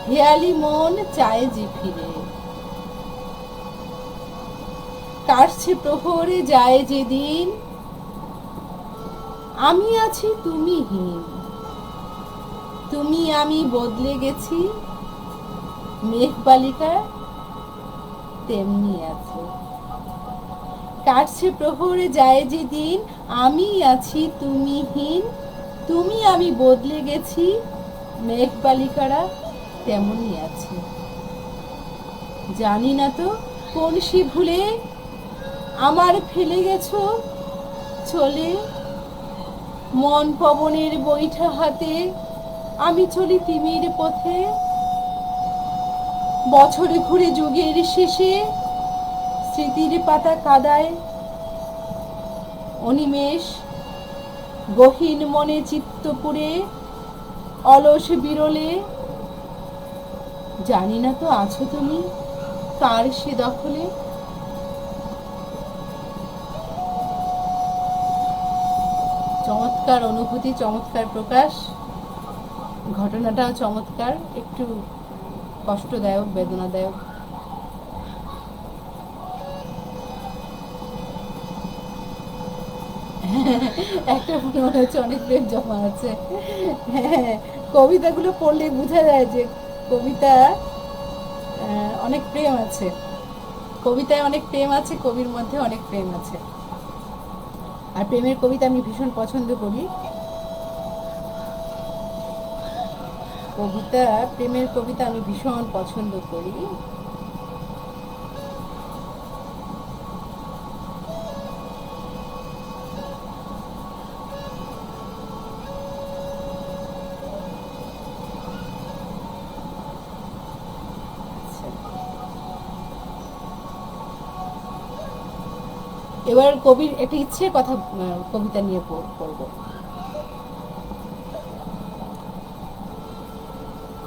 হেয়ালি মন চায় যে ফিরে। কাটছে প্রহরে যায় যেদিন, আমি আছি তুমিহীন। তুমি আমি বদলে গেছি, মেঘবালিকা তেমনি আছে। কাটছে প্রহরে যায় যেদিন, আমি আছি তুমিহীন। তুমি আমি বদলে গেছি, মেঘবালিকারা তেমনি আছে। জানি না তো কোন সে ভুলে আমার ফেলে গেছো চলে, মন পবনের বৈঠা হাতে আমি চলি তিমির পথে। বছর ঘুরে যুগের শেষে স্মৃতির পাতা কাদায়, অনিমেষ গহীন মনে চিত্তপুরে অলস বিরলে। জানি না তো আছো তুমি কার সে দখলে। চমৎকার অনুভূতি, চমৎকার প্রকাশ, ঘটনাটাও চমৎকার, একটু কষ্টদায়ক, বেদনাদায়ক। একটা মনে হচ্ছে অনেক প্রেম জমা আছে। হ্যাঁ, কবিতাগুলো পড়লে বোঝা যায় যে কবিতা অনেক প্রেম আছে, কবিতায় অনেক প্রেম আছে, কবির মধ্যে অনেক প্রেম আছে। আর প্রেমের কবিতা আমি ভীষণ পছন্দ করি। প্রেমের কবিতা আমি ভীষণ পছন্দ করি। এবার কবির একটা ইচ্ছের কথা কবিতা নিয়ে পড়ব।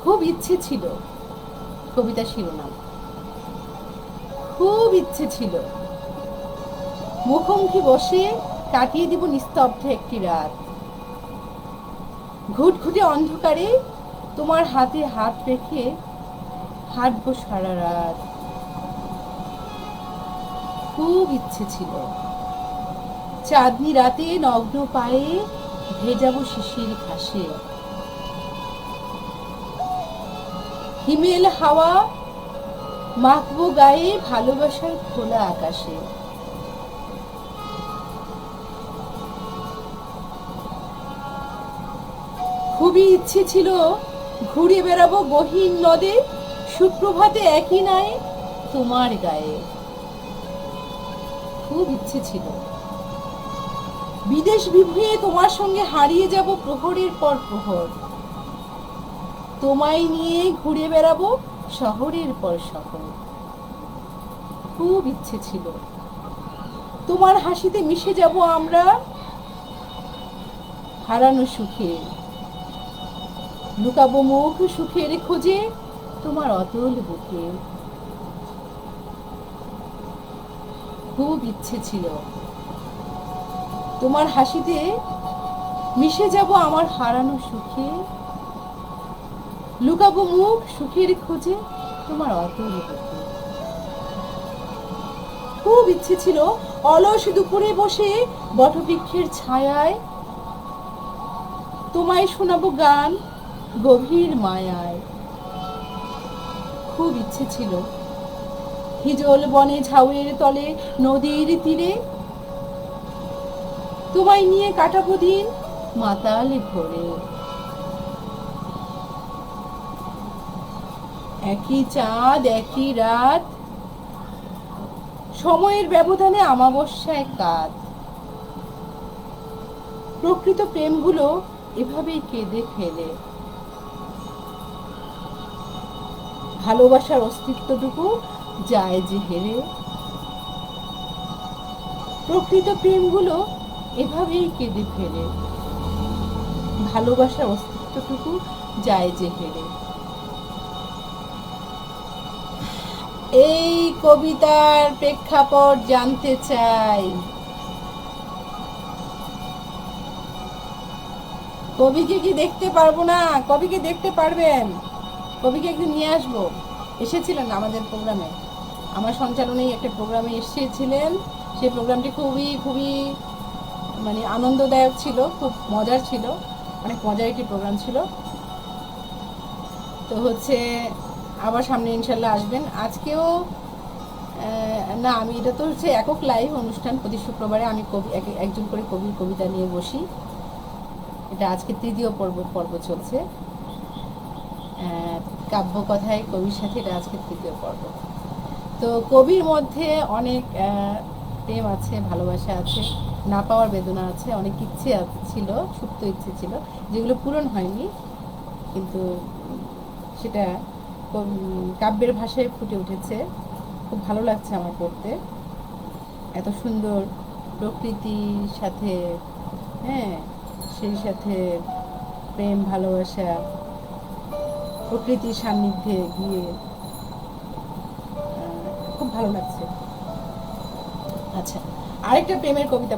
খুব ইচ্ছে ছিল, কবিতা শিরোনাম, খুব ইচ্ছে ছিল মুখোমুখি বসে কাটিয়ে দিব নিস্তব্ধ একটি রাত, ঘুটঘুটে অন্ধকারে তোমার হাতে হাত রেখে হাঁটবো সারা রাত। খুব ইচ্ছে ছিল চাঁদনি রাতে নগ্ন পায়ে ভেজাবো শিশির ঘাসে, হিমেল হাওয়া মাখবো গায়ে ভালোবাসার খোলা আকাশে। খুবই ইচ্ছে ছিল ঘুরে বেড়াবো গহীন নদে, সুপ্রভাতে একই নাই তোমার গায়ে। খুব ইচ্ছে ছিল বিদেশ বিভুঁয়ে তোমার সঙ্গে হারিয়ে যাব প্রহরের পর প্রহর, তোমায় নিয়ে ঘুরে বেড়াবো শহরের পর শহর। খুব ইচ্ছে ছিল তোমার হাসিতে মিশে যাব আমরা হারানো সুখে, লুকাবো মুখ সুখের খোঁজে তোমার অতল বুকে। খুব ইচ্ছে ছিল তোমার হাসিতে মিশে যাব আমার হারানো সুখে, লুকাবো মুখ সুখের খোঁজে তোমার অতল বুকে। খুব ইচ্ছে ছিল অলস দুপুরে বসে বটবৃক্ষের ছায়ায় তোমায় শোনাবো গান গভীর মায়ায়। খুব ইচ্ছে ছিল হিজল বনে ঝাউয়ের তলে নদীর তীরে তোমায় নিয়ে কাটাবো দিন মাতাল ভরে। একই চাঁদ একই রাত, সময়ের ব্যবধানে আমাবস্যায় কাঁদ, প্রকৃত প্রেমগুলো এভাবেই কেঁদে ফেলে। ভালোবাসার অস্তিত্বটুকু যায় যে হেরে, প্রকৃত প্রেমগুলো এভাবেই কেঁদে ফেলে। ভালোবাসার অস্তিত্বটুকু যায় যে হেরে। এই কবিতার প্রেক্ষাপট জানতে চাই। কবিকে কি দেখতে পারবো না? কবিকে দেখতে পারবেন? কবিকে একদিন নিয়ে আসবো। এসেছিলেন আমাদের প্রোগ্রামে, আমার সঞ্চালনেই একটা প্রোগ্রামে এসেছিলেন। সেই প্রোগ্রামটি খুবই খুবই মানে আনন্দদায়ক ছিল, খুব মজার ছিল, অনেক মজার একটি প্রোগ্রাম ছিল। তো হচ্ছে আবার সামনে ইনশাল্লাহ আসবেন। আজকেও না, আমি এটা তো হচ্ছে একক লাইভ অনুষ্ঠান, প্রতি শুক্রবারে আমি একজন করে কবির কবিতা নিয়ে বসি। এটা আজকে তৃতীয় পর্ব চলছে, কাব্য কথায় কবির সাথে, এটা আজকে তৃতীয় পর্ব। তো কবির মধ্যে অনেক প্রেম আছে, ভালোবাসা আছে, না পাওয়ার বেদনা আছে, অনেক ইচ্ছে ছিল, সুপ্ত ইচ্ছে ছিল যেগুলো পূরণ হয়নি, কিন্তু সেটা কাব্যের ভাষায় ফুটে উঠেছে। খুব ভালো লাগছে আমার পড়তে। এত সুন্দর প্রকৃতির সাথে, হ্যাঁ, সেই সাথে প্রেম ভালোবাসা, প্রকৃতির সান্নিধ্যে গিয়ে খুব ভালো লাগছে। আচ্ছা, আরেকটা প্রেমের কবিতা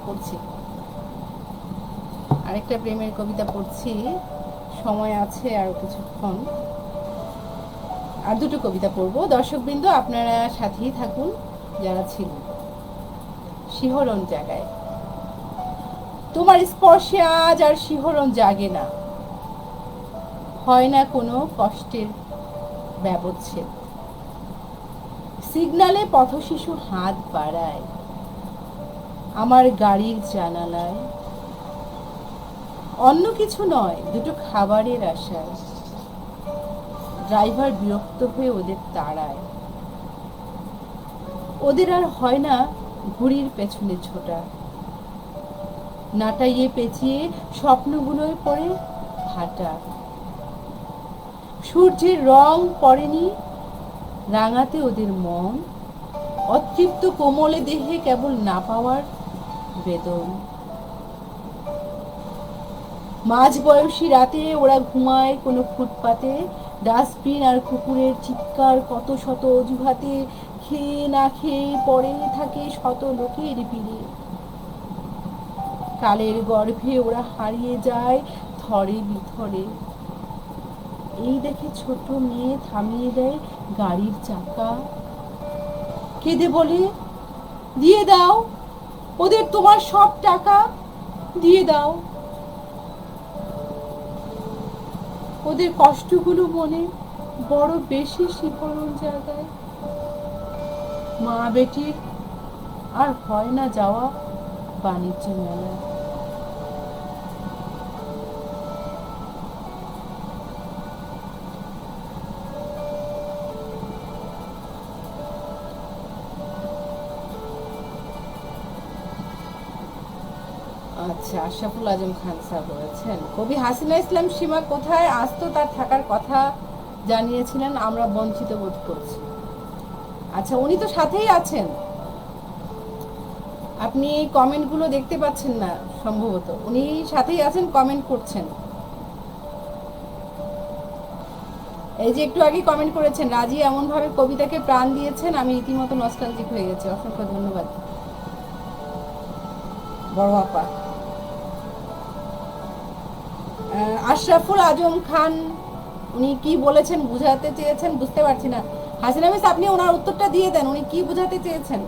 পড়ছি, সময় আছে আর কিছুক্ষণ, আর দুটো কবিতা পড়বো। দর্শকবৃন্দ আপনারা সাথেই থাকুন যারা ছিলেন। শিহরণ জাগায়, তোমার স্পর্শে আজ আর শিহরণ জাগে না, হয় না কোনো কষ্টের ব্যবচ্ছেদ। সিগনালে পথশিশু হাত বাড়ায় আমার গাড়ির জানালায়, অন্য কিছু নয়, দুটো খাবারের আশায়। ড্রাইভার বিরক্ত হয়ে ওদের তাড়ায়, ওদের আর হয় না ঘুড়ির পেছনে ছোটা, নাটাইয়ে পেঁচিয়ে স্বপ্নগুলোয় পড়ে ফাটা। সূর্যের রং পড়েনি রাঙাতে ওদের মন, অতৃপ্ত কোমলে দেহে কেবল না পাওয়ার বেদন। মাঝ বয়সী রাতে ওরা ঘুমায় কোনো ফুটপাতে, ডাস্টবিন আর কুকুরের চিৎকার কত শত অজুহাতে, খেয়ে না খেয়ে পড়ে থাকে শত লোকের ভিড়ে। কালের গর্ভে ওরা হারিয়ে যায় থরে বিথরে। এই দেখে ছোট মেয়ে থামিয়ে দেয় গাড়ির চাকা, কেঁদে বলে, দিয়ে দাও ওদের তোমার সব টাকা, দিয়ে দাও। ওদের কষ্টগুলো মনে বড় বেশি শিহরণ জায়গায়। মা বেটির আর হয় না যাওয়া বাণিজ্য মেলায়। আচ্ছা, আশরাফুল আজম খান স্যার বলেছেন, কবি হাসিনা ইসলাম সীমা কোথায় আসতো তার থাকার কথা জানিয়েছিলেন, আমরা বঞ্চিত বোধ করছি। আচ্ছা, উনি তো সাথেই আছেন, আপনি কমেন্টগুলো দেখতে পাচ্ছেন না সম্ভবত। উনি সাথেই আছেন, কমেন্ট করছেন। এই যে একটু আগে কমেন্ট করেছেন, রাজি এমন ভাবে কবিতাকে প্রাণ দিয়েছেন, আমি রীতিমতো নস্টালজিক হয়ে গেছি। অসংখ্য ধন্যবাদ বড় আপা। আশরাফুল আজম খান উনি কি বলেছেন, বুঝাতে চেয়েছেন বুঝতে পারছি না। হাসিনা মিস, আপনি ওনার উত্তরটা দিয়ে দেন, উনি কি বুঝাতে চেয়েছেন।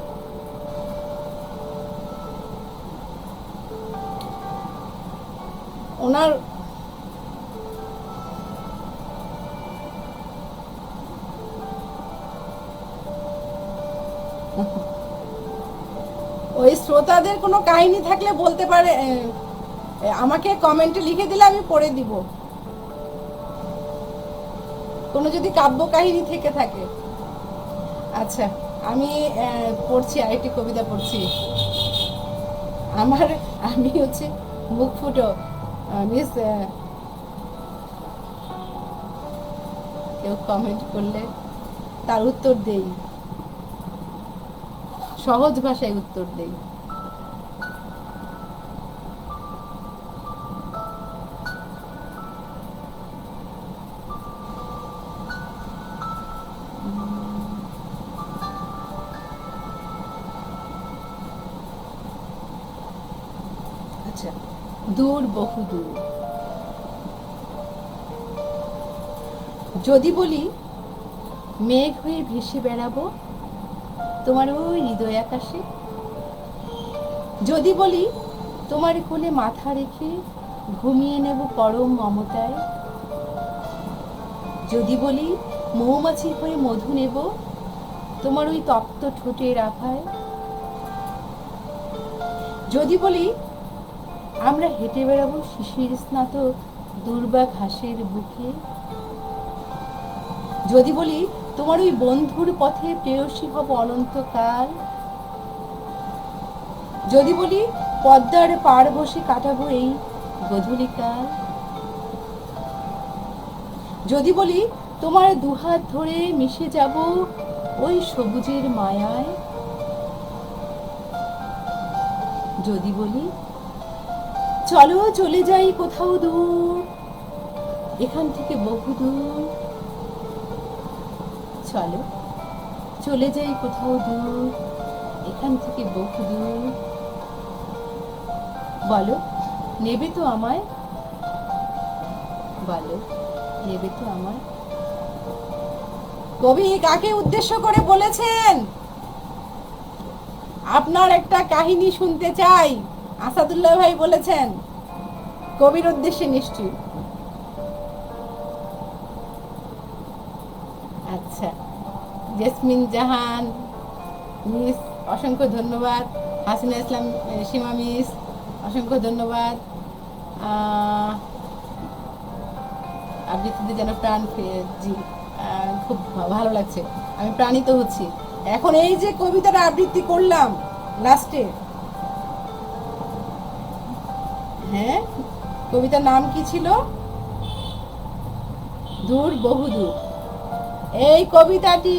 ওনার ওই শ্রোতাদের কোনো কাহিনী থাকলে বলতে পারে, আমাকে কমেন্টে লিখে দিলে আমি পড়ে দিব, কোনো যদি কাব্য কাহিনী থেকে থাকে। আচ্ছা, আমি পড়ছি, আরেকটি কবিতা পড়ছি। আমি হচ্ছে মুখ ফুটো মিস, কেউ কমেন্ট করলে তার উত্তর দেই, সহজ ভাষায় উত্তর দেই। আচ্ছা, দূর বহু দূর। যদি বলি মেঘ হয়ে ভেসে বেড়াবো তোমার ওই হৃদয় আকাশে, যদি বলি তোমার কোলে মাথা রেখে ঘুমিয়ে নেব পরম মমতায়, যদি বলি মৌমাছি হয়ে মধু নেব তোমার ওই তপ্ত ঠোঁটের আভায়, যদি বলি আমরা হেঁটে বেড়াবো শিশির স্নাতক দুর্বা ঘাসের বুকে, যদি বলি তোমার ওই বন্ধুর পথে প্রেয়সী হব অনন্তকাল, যদি বলি পদ্মার পাড় বসে কাটাবো এই গধূলিকাল, যদি বলি তোমার দুহাত ধরে মিশে যাব ওই সবুজের মায়ায়, যদি বলি চলো চলে যাই কোথাও দূর এখান থেকে বহু দূর, চলো চলে যাই কোথাও দূর এখান থেকে বহু দূর, বলো নেবে তো আমায়, বলো নেবে তো আমায়। কবি কাকে উদ্দেশ্য করে বলেছেন? আপনার একটা কাহিনী শুনতে চাই, আসাদুল্লাহ ভাই বলেছেন, কবির উদ্দেশ্যে নিশ্চয়ই। আচ্ছা, জেসমিন জাহান মিস অসংখ্য ধন্যবাদ, হাসিনা ইসলাম সীমা মিস অসংখ্য ধন্যবাদ। আবৃত্তিতে যেন প্রাণ জি, খুব ভালো লাগছে, আমি প্রাণিত হচ্ছি। এখন এই যে কবিতাটা আবৃত্তি করলাম লাস্টে, হ্যাঁ কবিতার নাম কি ছিল? দূর বহুদূর। এই কবিতাটি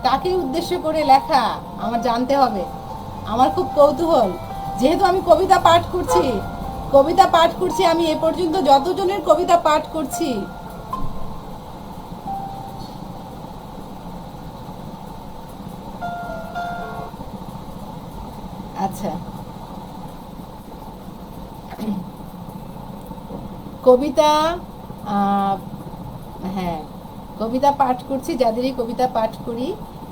কাকে উদ্দেশ্য করে লেখা আমার জানতে হবে। আমার খুব কৌতূহল, যেহেতু আমি কবিতা পাঠ করছি আমি এ পর্যন্ত যতজনের কবিতা পাঠ করছি। আচ্ছা, কবিতা, হ্যাঁ, কবিতা পাঠ করছি, যাদেরই কবিতা পাঠ করি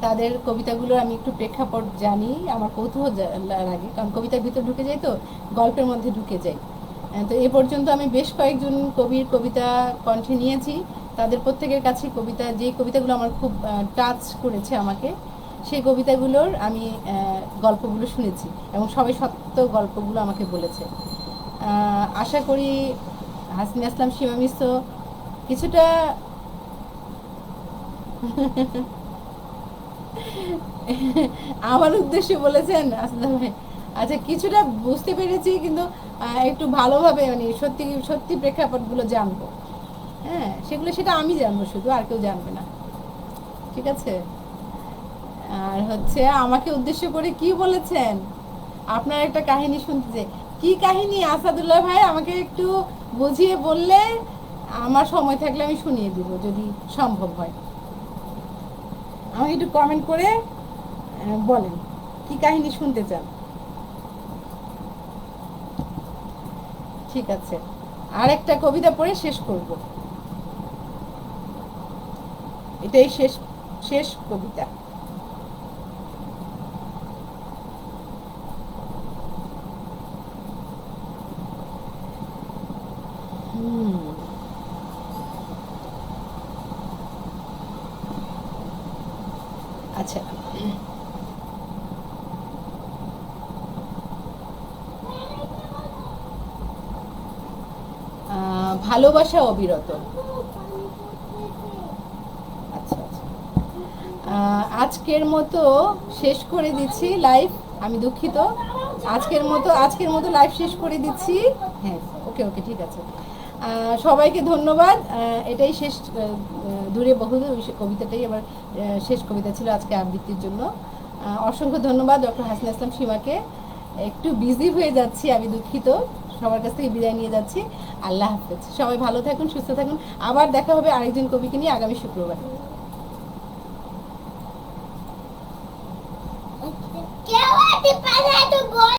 তাদের কবিতাগুলো আমি একটু প্রেক্ষাপট জানি, আমার কৌতূহল লাগে, কারণ কবিতার ভিতর ঢুকে যাই, তো গল্পের মধ্যে ঢুকে যাই। তো এ পর্যন্ত আমি বেশ কয়েকজন কবির কবিতা কণ্ঠে নিয়েছি, তাদের প্রত্যেকের কাছে কবিতা, যে কবিতাগুলো আমার খুব টাচ করেছে আমাকে, সেই কবিতাগুলোর আমি গল্পগুলো শুনেছি এবং সবাই সত্য গল্পগুলো আমাকে বলেছে। আশা করি হাসিনা ইসলাম সীমা মিশ্র কিছুটা আমার উদ্দেশ্যে বলেছেন আসলাম ভাই। আচ্ছা, কিছুটা বুঝতে পেরেছি, কিন্তু একটু ভালোভাবে মানে সত্যি সত্যি প্রেক্ষাপটগুলো জানবো। হ্যাঁ, সেটা আমি জানবো, শুধু আর কেউ জানবে না। ঠিক আছে। আর হচ্ছে আমাকে উদ্দেশ্য করে কি বলেছেন, আপনার একটা কাহিনী শুনতে চাই। কি কাহিনী আসাদুল্লাহ ভাই, আমাকে একটু বুঝিয়ে বললে আমার সময় থাকলে আমি শুনিয়ে দিব যদি সম্ভব হয়। আমাকে একটু কমেন্ট করে বলেন কি কাহিনী শুনতে চান। ঠিক আছে, আর একটা কবিতা পড়ে শেষ করব, এটাই শেষ শেষ কবিতা। আচ্ছা, ভালোবাসা অবিরত। আচ্ছা আচ্ছা, আজকের মতো শেষ করে দিচ্ছি লাইভ। আমি দুঃখিত, আজকের মতো লাইভ শেষ করে দিচ্ছি। হ্যাঁ, ওকে ওকে, ঠিক আছে। সবাইকে ধন্যবাদ। এটাই শেষ, দূরে বহুদূর কবিতাটাই আমার শেষ কবিতা ছিল আজকে আবৃত্তির জন্য। অসংখ্য ধন্যবাদ ডক্টর হাসিনা ইসলাম সীমাকে। একটু বিজি হয়ে যাচ্ছি, আমি দুঃখিত। সবার কাছ থেকে বিদায় নিয়ে যাচ্ছি। আল্লাহ হাফেজ। সবাই ভালো থাকুন, সুস্থ থাকুন। আবার দেখা হবে আরেকজন কবিকে নিয়ে আগামী শুক্রবার।